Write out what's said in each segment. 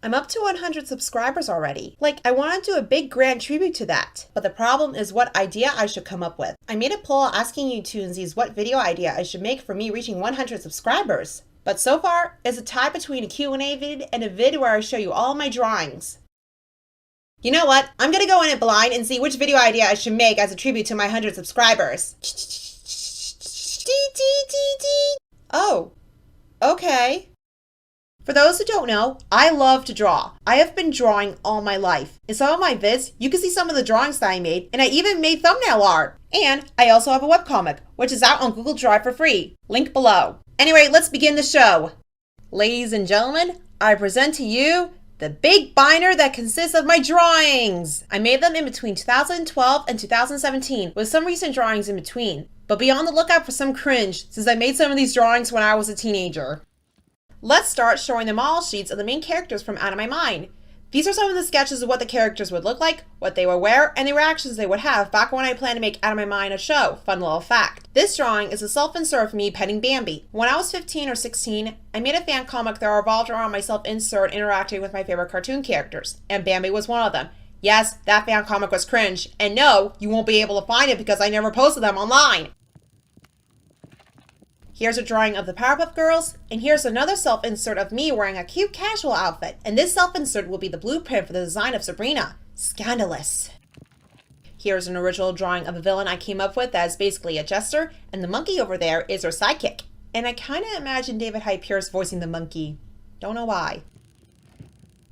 I'm up to 100 subscribers already. Like, I want to do a big grand tribute to that. But the problem is what idea I should come up with. I made a poll asking you tunesies what video idea I should make for me reaching 100 subscribers. But so far, it's a tie between a Q&A vid and a vid where I show you all my drawings. You know what? I'm gonna go in it blind and see which video idea I should make as a tribute to my 100 subscribers. Oh, okay. For those who don't know, I love to draw. I have been drawing all my life. In some of my vids, you can see some of the drawings that I made, and I even made thumbnail art. And I also have a webcomic, which is out on Google Drive for free. Link below. Anyway, let's begin the show. Ladies and gentlemen, I present to you the big binder that consists of my drawings. I made them in between 2012 and 2017, with some recent drawings in between. But be on the lookout for some cringe, since I made some of these drawings when I was a teenager. Let's start showing them all sheets of the main characters from Out of My Mind. These are some of the sketches of what the characters would look like, what they would wear, and the reactions they would have back when I planned to make Out of My Mind a show. Fun little fact. This drawing is a self-insert of me petting Bambi. When I was 15 or 16, I made a fan comic that revolved around my self-insert interacting with my favorite cartoon characters, and Bambi was one of them. Yes, that fan comic was cringe, and no, you won't be able to find it because I never posted them online. Here's a drawing of the Powerpuff Girls, and here's another self-insert of me wearing a cute casual outfit, and this self-insert will be the blueprint for the design of Sabrina. Scandalous. Here's an original drawing of a villain I came up with that is basically a jester, and the monkey over there is her sidekick. And I kinda imagine David Hyde Pierce voicing the monkey. Don't know why.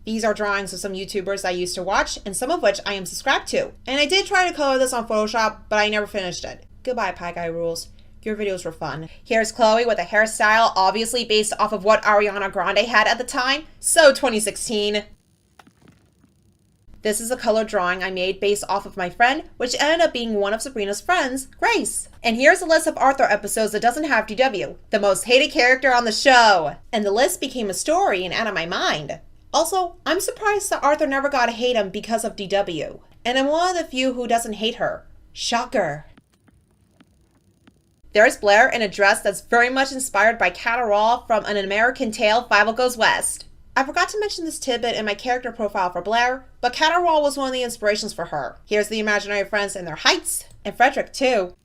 These are drawings of some YouTubers I used to watch, and some of which I am subscribed to. And I did try to color this on Photoshop, but I never finished it. Goodbye, Pie Guy Rules. Your videos were fun. Here's Chloe with a hairstyle obviously based off of what Ariana Grande had at the time. So 2016. This is a color drawing I made based off of my friend, which ended up being one of Sabrina's friends, Grace. And here's a list of Arthur episodes that doesn't have DW, the most hated character on the show. And the list became a story and Out of My Mind. Also, I'm surprised that Arthur never got to hate him because of DW. And I'm one of the few who doesn't hate her. Shocker. There's Blair in a dress that's very much inspired by Catterall from An American Tale, Five Goes West. I forgot to mention this tidbit in my character profile for Blair, but Catterall was one of the inspirations for her. Here's the imaginary friends in their heights, and Frederick too.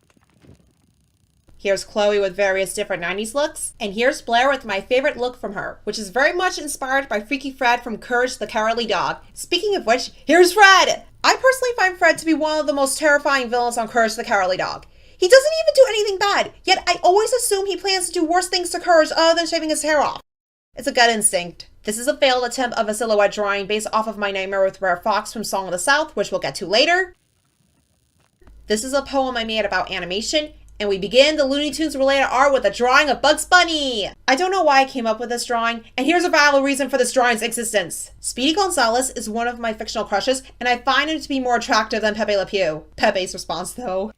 Here's Chloe with various different 90s looks, and here's Blair with my favorite look from her, which is very much inspired by Freaky Fred from Courage the Cowardly Dog. Speaking of which, here's Fred! I personally find Fred to be one of the most terrifying villains on Courage the Cowardly Dog. He doesn't even do anything bad, yet I always assume he plans to do worse things to Courage other than shaving his hair off. It's a gut instinct. This is a failed attempt of a silhouette drawing based off of my Nightmare with Rare Fox from Song of the South, which we'll get to later. This is a poem I made about animation, and we begin the Looney Tunes related art with a drawing of Bugs Bunny. I don't know why I came up with this drawing, and here's a valid reason for this drawing's existence. Speedy Gonzalez is one of my fictional crushes, and I find him to be more attractive than Pepe Le Pew. Pepe's response though.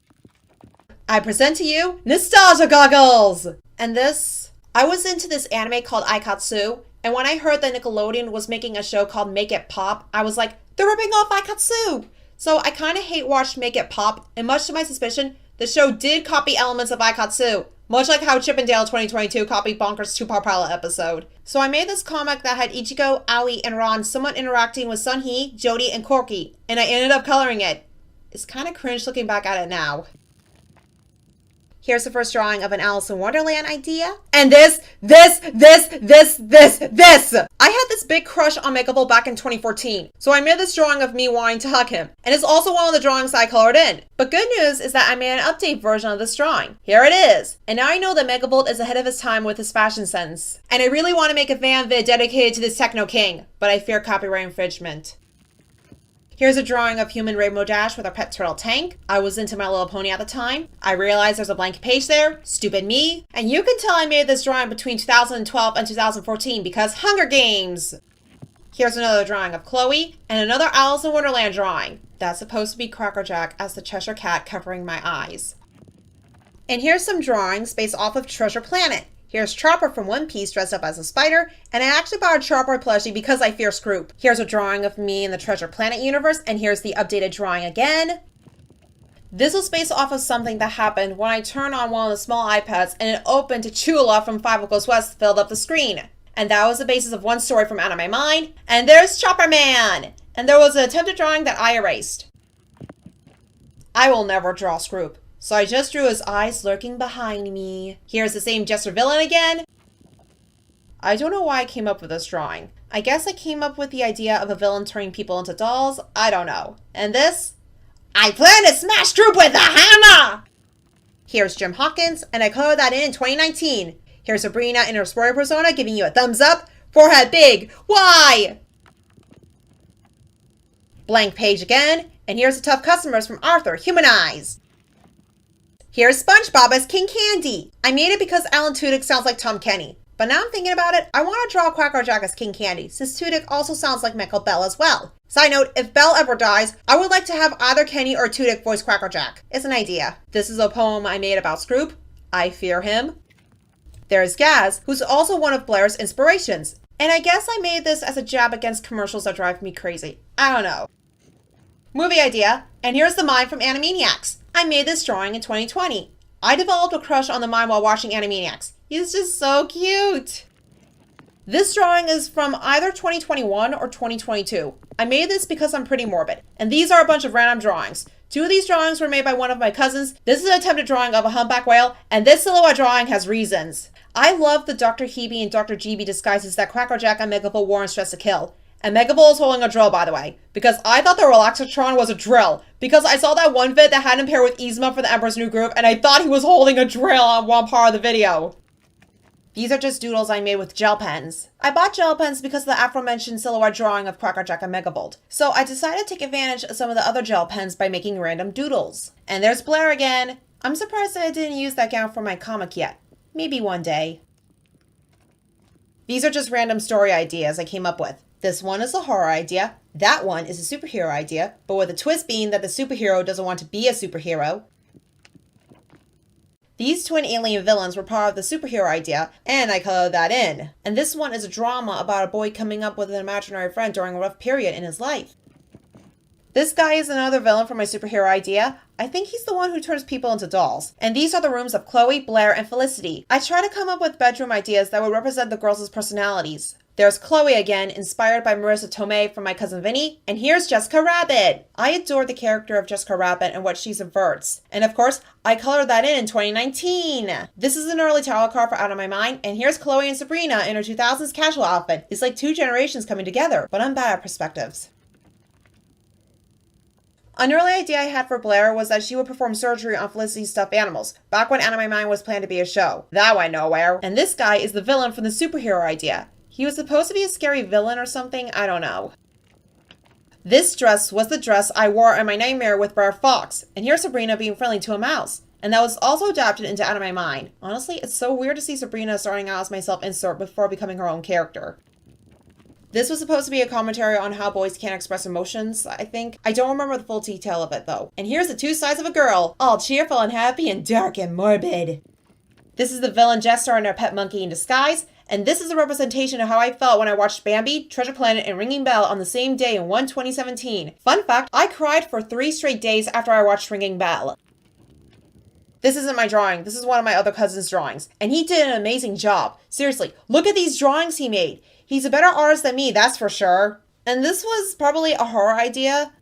I present to you Nostalgia Goggles! And this, I was into this anime called Aikatsu, and when I heard that Nickelodeon was making a show called Make It Pop, I was like, they're ripping off Aikatsu! So I kinda hate watched Make It Pop, and much to my suspicion, the show did copy elements of Aikatsu, much like how Chip and Dale 2022 copied Bonker's 2-part pilot episode. So I made this comic that had Ichigo, Aoi, and Ron somewhat interacting with Sunhee, Jody, and Corky, and I ended up coloring it. It's kinda cringe looking back at it now. Here's the first drawing of an Alice in Wonderland idea. And this! I had this big crush on Makeable back in 2014, so I made this drawing of me wanting to hug him. And it's also one of the drawings I colored in. But good news is that I made an update version of this drawing. Here it is. And now I know that Megabolt is ahead of his time with his fashion sense. And I really want to make a fan vid dedicated to this techno king, but I fear copyright infringement. Here's a drawing of human Rainbow Dash with our pet turtle Tank. I was into My Little Pony at the time. I realized there's a blank page there. Stupid me. And you can tell I made this drawing between 2012 and 2014 because Hunger Games. Here's another drawing of Chloe and another Alice in Wonderland drawing. That's supposed to be Crackerjack as the Cheshire Cat covering my eyes. And here's some drawings based off of Treasure Planet. Here's Chopper from One Piece dressed up as a spider, and I actually bought a Chopper plushie because I fear Scroop. Here's a drawing of me in the Treasure Planet universe, and here's the updated drawing again. This was based off of something that happened when I turned on one of the small iPads and it opened to Chula from Five Goes West filled up the screen. And that was the basis of one story from Out of My Mind. And there's Chopper Man! And there was an attempted drawing that I erased. I will never draw Scroop, so I just drew his eyes lurking behind me. Here's the same Jester villain again. I don't know why I came up with this drawing. I guess I came up with the idea of a villain turning people into dolls. I don't know. And this? I plan to smash Scroop with a hammer! Here's Jim Hawkins, and I colored that in 2019. Here's Sabrina in her spoiler persona giving you a thumbs up. Forehead big. Why? Blank page again. And here's the tough customers from Arthur, humanized. Here's SpongeBob as King Candy. I made it because Alan Tudyk sounds like Tom Kenny. But now I'm thinking about it, I want to draw Quacker Jack as King Candy, since Tudyk also sounds like Michael Bell as well. Side note, if Bell ever dies, I would like to have either Kenny or Tudyk voice Quacker Jack. It's an idea. This is a poem I made about Scroop. I fear him. There's Gaz, who's also one of Blair's inspirations. And I guess I made this as a jab against commercials that drive me crazy. I don't know. Movie idea, and here's the mime from Animaniacs. I made this drawing in 2020. I developed a crush on the mime while watching Animaniacs. He's just so cute. This drawing is from either 2021 or 2022. I made this because I'm pretty morbid. And these are a bunch of random drawings. 2 of these drawings were made by one of my cousins. This is an attempted drawing of a humpback whale, and this silhouette drawing has reasons. I love the Dr. Hebe and Dr. GB disguises that Quacker Jack and Megabull wore in Stress to Kill. And Megabull is holding a drill, by the way, because I thought the Relaxatron was a drill, because I saw that one vid that had him paired with Yzma for the Emperor's New Groove, and I thought he was holding a drill on one part of the video. These are just doodles I made with gel pens. I bought gel pens because of the aforementioned silhouette drawing of Quacker Jack and Megabolt, so I decided to take advantage of some of the other gel pens by making random doodles. And there's Blair again. I'm surprised that I didn't use that gown for my comic yet. Maybe one day. These are just random story ideas I came up with. This one is a horror idea, that one is a superhero idea, but with a twist being that the superhero doesn't want to be a superhero. These twin alien villains were part of the superhero idea, and I colored that in. And this one is a drama about a boy coming up with an imaginary friend during a rough period in his life. This guy is another villain from my superhero idea. I think he's the one who turns people into dolls. And these are the rooms of Chloe, Blair, and Felicity. I try to come up with bedroom ideas that would represent the girls' personalities. There's Chloe again, inspired by Marissa Tomei from My Cousin Vinny. And here's Jessica Rabbit. I adore the character of Jessica Rabbit and what she subverts. And of course, I colored that in 2019. This is an early tarot card for Out of My Mind. And here's Chloe and Sabrina in her 2000s casual outfit. It's like 2 generations coming together, but I'm bad at perspectives. An early idea I had for Blair was that she would perform surgery on Felicity's stuffed animals, back when Out of My Mind was planned to be a show. That went nowhere. And this guy is the villain from the superhero idea. He was supposed to be a scary villain or something, I don't know. This dress was the dress I wore in my nightmare with Brer Fox, and here's Sabrina being friendly to a mouse. And that was also adapted into Out of My Mind. Honestly, it's so weird to see Sabrina starting out as my self-insert before becoming her own character. This was supposed to be a commentary on how boys can't express emotions, I think. I don't remember the full detail of it, though. And here's the 2 sides of a girl, all cheerful and happy and dark and morbid. This is the villain Jester and her pet monkey in disguise, and this is a representation of how I felt when I watched Bambi, Treasure Planet, and Ringing Bell on the same day in 2017. Fun fact, I cried for 3 straight days after I watched Ringing Bell. This isn't my drawing, this is one of my other cousin's drawings, and he did an amazing job. Seriously, look at these drawings he made. He's a better artist than me, that's for sure. And this was probably a horror idea.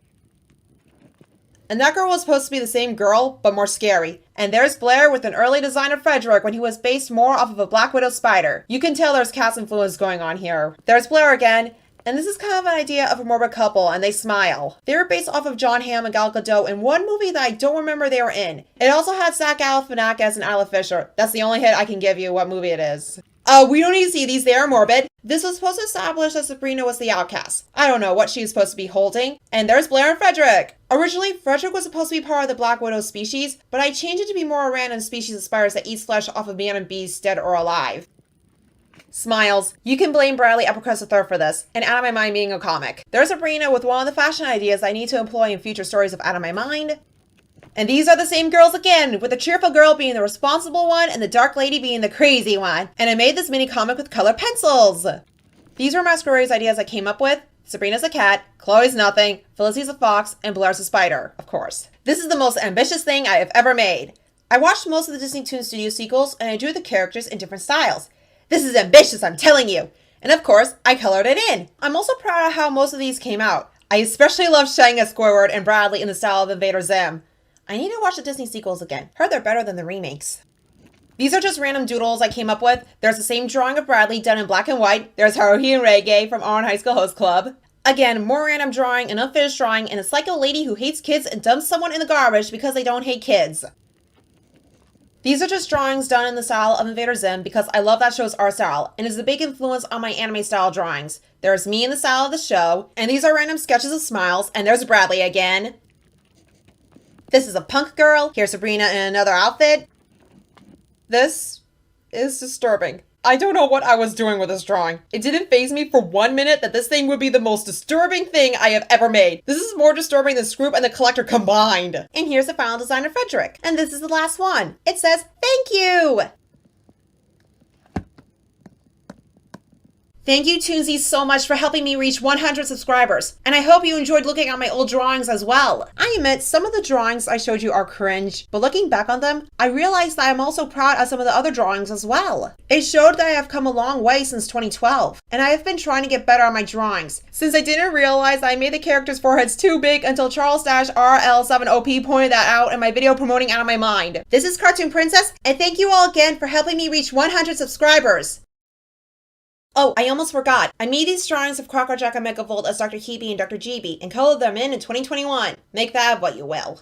And that girl was supposed to be the same girl, but more scary. And there's Blair with an early design of Frederick when he was based more off of a Black Widow spider. You can tell there's cast influence going on here. There's Blair again, and this is kind of an idea of a morbid couple, and they smile. They were based off of John Hamm and Gal Gadot in one movie that I don't remember they were in. It also had Zach Galifianakis and Isla Fisher. That's the only hint I can give you what movie it is. We don't need to see these, they are morbid. This was supposed to establish that Sabrina was the outcast. I don't know what she was supposed to be holding. And there's Blair and Frederick. Originally, Frederick was supposed to be part of the Black Widow species, but I changed it to be more a random species of spiders that eats flesh off of man and beast, dead or alive. Smiles. You can blame Bradley Uppercrust III for this, and Out of My Mind being a comic. There's Sabrina with one of the fashion ideas I need to employ in future stories of Out of My Mind. And these are the same girls again, with the cheerful girl being the responsible one and the dark lady being the crazy one. And I made this mini comic with colored pencils. These were masquerades ideas I came up with. Sabrina's a cat, Chloe's nothing, Felicity's a fox, and Blair's a spider, of course. This is the most ambitious thing I have ever made. I watched most of the Disney Toon Studio sequels, and I drew the characters in different styles. This is ambitious, I'm telling you. And of course, I colored it in. I'm also proud of how most of these came out. I especially love showing as Squidward and Bradley in the style of Invader Zim. I need to watch the Disney sequels again. Heard they're better than the remakes. These are just random doodles I came up with. There's the same drawing of Bradley done in black and white. There's Haruhi and Reggae from Oran High School Host Club. Again, more random drawing, an unfinished drawing, and a psycho lady who hates kids and dumps someone in the garbage because they don't hate kids. These are just drawings done in the style of Invader Zim because I love that show's art style and is a big influence on my anime style drawings. There's me in the style of the show, and these are random sketches of smiles, and there's Bradley again. This is a punk girl. Here's Sabrina in another outfit. This is disturbing. I don't know what I was doing with this drawing. It didn't faze me for 1 minute that this thing would be the most disturbing thing I have ever made. This is more disturbing than Scroop and the Collector combined. And here's the final design of Frederick. And this is the last one. It says, "Thank you." Thank you, Toonsies, so much for helping me reach 100 subscribers. And I hope you enjoyed looking at my old drawings as well. I admit some of the drawings I showed you are cringe, but looking back on them, I realized that I'm also proud of some of the other drawings as well. It showed that I have come a long way since 2012, and I have been trying to get better at my drawings, since I didn't realize I made the characters' foreheads too big until Charles-RL7OP pointed that out in my video promoting Out of My Mind. This is Cartoon Princess, and thank you all again for helping me reach 100 subscribers. Oh, I almost forgot. I made these drawings of Crocodile and Megavolt as Dr. Hebe and Dr. GB and colored them in 2021. Make that what you will.